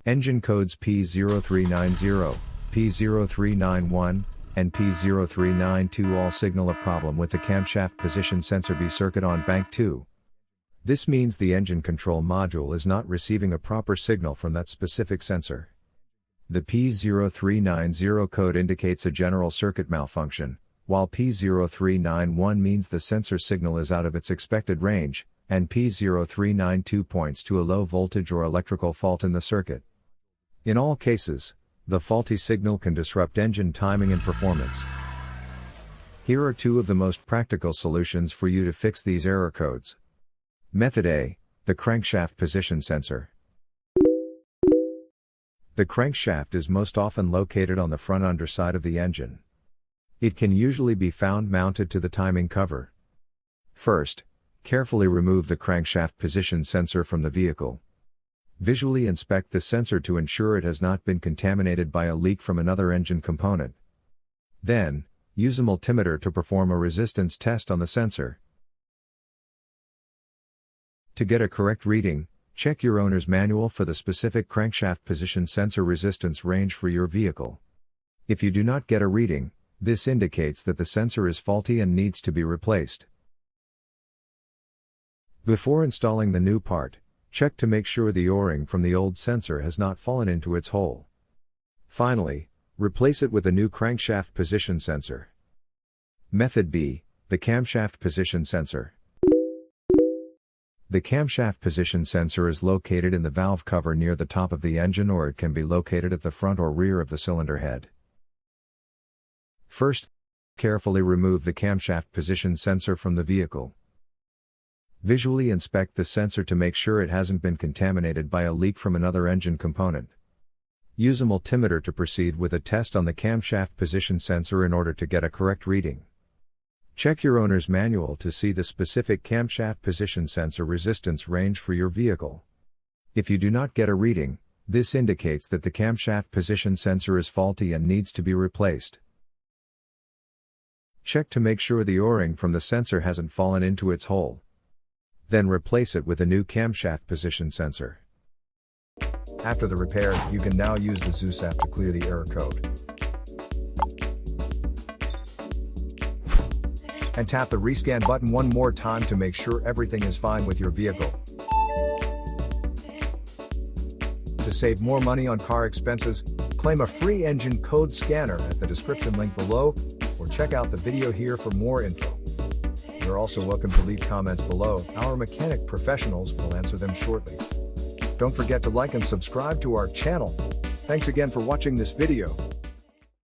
Engine codes P0390, P0391, and P0392 all signal a problem with the camshaft position sensor B circuit on bank 2. This means the engine control module is not receiving a proper signal from that specific sensor. The P0390 code indicates a general circuit malfunction, while P0391 means the sensor signal is out of its expected range, and P0392 points to a low voltage or electrical fault in the circuit. In all cases, the faulty signal can disrupt engine timing and performance. Here are two of the most practical solutions for you to fix these error codes. Method A, the crankshaft position sensor. The crankshaft is most often located on the front underside of the engine. It can usually be found mounted to the timing cover. First, carefully remove the crankshaft position sensor from the vehicle. Visually inspect the sensor to ensure it has not been contaminated by a leak from another engine component. Then, use a multimeter to perform a resistance test on the sensor. To get a correct reading, check your owner's manual for the specific crankshaft position sensor resistance range for your vehicle. If you do not get a reading, this indicates that the sensor is faulty and needs to be replaced. Before installing the new part, check to make sure the O-ring from the old sensor has not fallen into its hole. Finally, replace it with a new crankshaft position sensor. Method B, the camshaft position sensor. The camshaft position sensor is located in the valve cover near the top of the engine, or it can be located at the front or rear of the cylinder head. First, carefully remove the camshaft position sensor from the vehicle. Visually inspect the sensor to make sure it hasn't been contaminated by a leak from another engine component. Use a multimeter to proceed with a test on the camshaft position sensor in order to get a correct reading. Check your owner's manual to see the specific camshaft position sensor resistance range for your vehicle. If you do not get a reading, this indicates that the camshaft position sensor is faulty and needs to be replaced. Check to make sure the O-ring from the sensor hasn't fallen into its hole. Then replace it with a new camshaft position sensor. After the repair, you can now use the Zeus app to clear the error code. And tap the rescan button one more time to make sure everything is fine with your vehicle. To save more money on car expenses, claim a free engine code scanner at the description link below, or check out the video here for more info. You're also welcome to leave comments below. Our mechanic professionals will answer them shortly. Don't forget to like and subscribe to our channel. Thanks again for watching this video.